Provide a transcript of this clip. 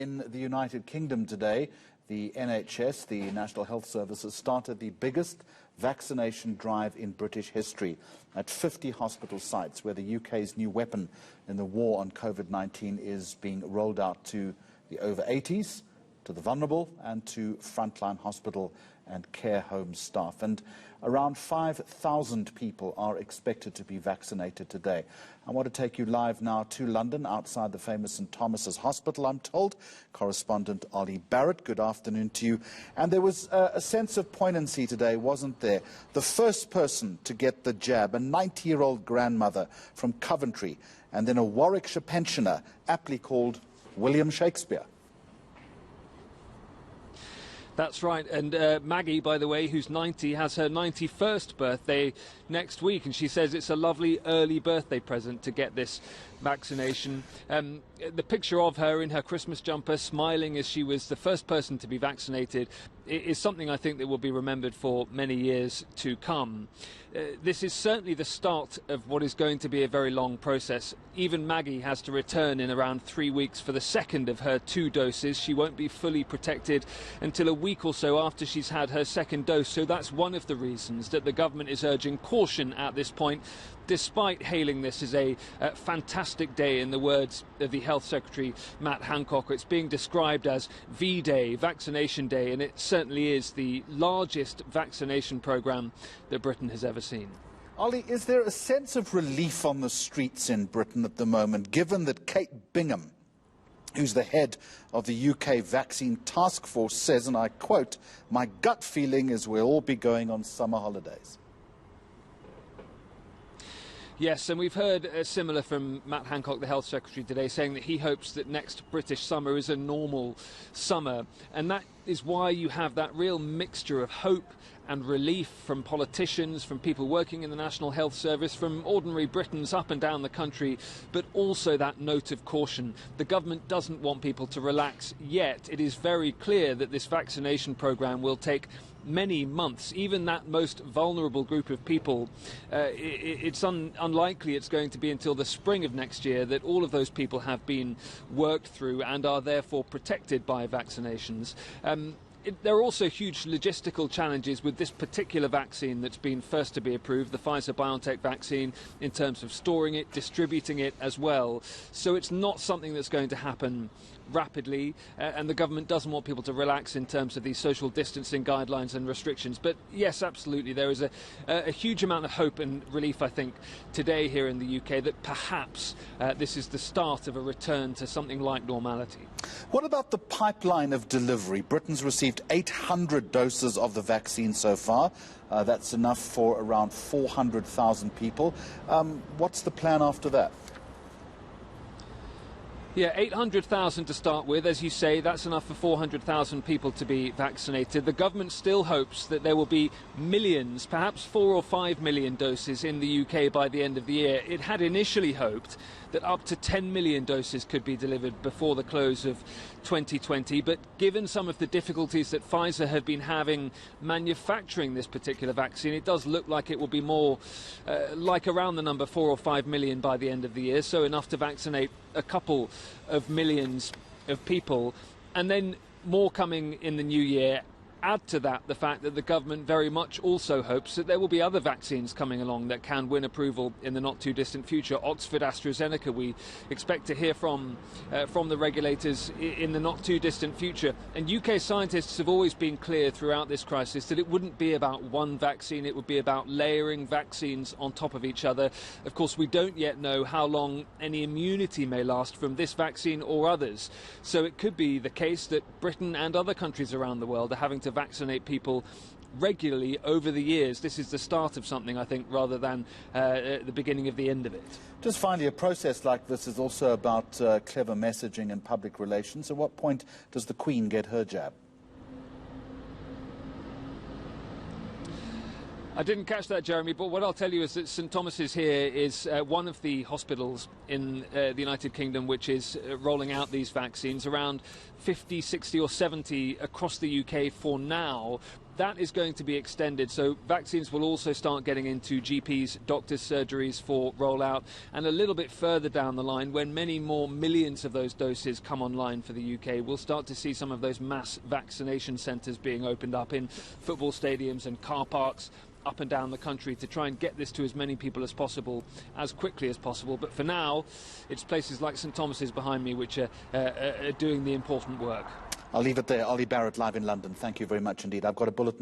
In the United Kingdom today, the NHS, the National Health Service, has started the biggest vaccination drive in British history at 50 hospital sites where the UK's new weapon in the war on COVID-19 is being rolled out to the over 80s, to the vulnerable and to frontline hospital and care home staff. And around 5,000 people are expected to be vaccinated today. I want to take you live now to London, outside the famous St Thomas's Hospital, I'm told. Correspondent Olly Barratt, good afternoon to you. And there was a sense of poignancy today, wasn't there? The first person to get the jab, a 90-year-old grandmother from Coventry, and then a Warwickshire pensioner, aptly called William Shakespeare. That's right, and Maggie, by the way, who's 90, has her 91st birthday next week, and she says it's a lovely early birthday present to get this vaccination. The picture of her in her Christmas jumper, smiling as she was the first person to be vaccinated, is something I think that will be remembered for many years to come. This is certainly the start of what is going to be a very long process. Even Maggie has to return in around 3 weeks for the second of her 2 doses. She won't be fully protected until a week or so after she's had her second dose. So that's one of the reasons that the government is urging caution at this point, despite hailing this as a fantastic day, in the words of the Health Secretary Matt Hancock. It's being described as V-Day, Vaccination Day, and it certainly is the largest vaccination programme that Britain has ever seen. Olly, is there a sense of relief on the streets in Britain at the moment, given that Kate Bingham, who's the head of the UK Vaccine Task Force, says, and I quote, "My gut feeling is we'll all be going on summer holidays"? Yes, and we've heard similar from Matt Hancock, the Health Secretary, today, saying that he hopes that next British summer is a normal summer. And that is why you have that real mixture of hope and relief from politicians, from people working in the National Health Service, from ordinary Britons up and down the country, but also that note of caution. The government doesn't want people to relax yet. It is very clear that this vaccination programme will take many months. Even that most vulnerable group of people, it's unlikely it's going to be until the spring of next year that all of those people have been worked through and are therefore protected by vaccinations. There are also huge logistical challenges with this particular vaccine that's been first to be approved, the Pfizer-BioNTech vaccine, in terms of storing it, distributing it as well. So it's not something that's going to happen rapidly, and the government doesn't want people to relax in terms of these social distancing guidelines and restrictions. But yes, absolutely, there is a huge amount of hope and relief, I think, today here in the UK that perhaps this is the start of a return to something like normality. What about the pipeline of delivery? Britain's received 800 doses of the vaccine so far. That's enough for around 400,000 people. What's the plan after that? Yeah, 800,000 to start with. As you say, that's enough for 400,000 people to be vaccinated. The government still hopes that there will be millions, perhaps 4 or 5 million doses in the UK by the end of the year. It had initially hoped that up to 10 million doses could be delivered before the close of 2020. But given some of the difficulties that Pfizer have been having manufacturing this particular vaccine, it does look like it will be more like around the number 4 or 5 million by the end of the year, so enough to vaccinate a couple of millions of people, and then more coming in the new year. Add to that the fact that the government very much also hopes that there will be other vaccines coming along that can win approval in the not too distant future. Oxford AstraZeneca, we expect to hear from the regulators in the not too distant future. And UK scientists have always been clear throughout this crisis that it wouldn't be about one vaccine, it would be about layering vaccines on top of each other. Of course, we don't yet know how long any immunity may last from this vaccine or others. So it could be the case that Britain and other countries around the world are having to vaccinate people regularly over the years. This is the start of something, I think, rather than the beginning of the end of it. Just finally, a process like this is also about clever messaging and public relations. At what point does the Queen get her jab? I didn't catch that, Jeremy, but what I'll tell you is that St Thomas's here is one of the hospitals in the United Kingdom which is rolling out these vaccines. Around 50, 60 or 70 across the UK for now. that is going to be extended. So vaccines will also start getting into GPs, doctors' surgeries for rollout, and a little bit further down the line, when many more millions of those doses come online for the UK, we'll start to see some of those mass vaccination centres being opened up in football stadiums and car parks up and down the country to try and get this to as many people as possible, as quickly as possible. But for now, it's places like St Thomas's behind me which are doing the important work. I'll leave it there. Olly Barratt live in London. Thank you very much indeed. I've got a bulletin.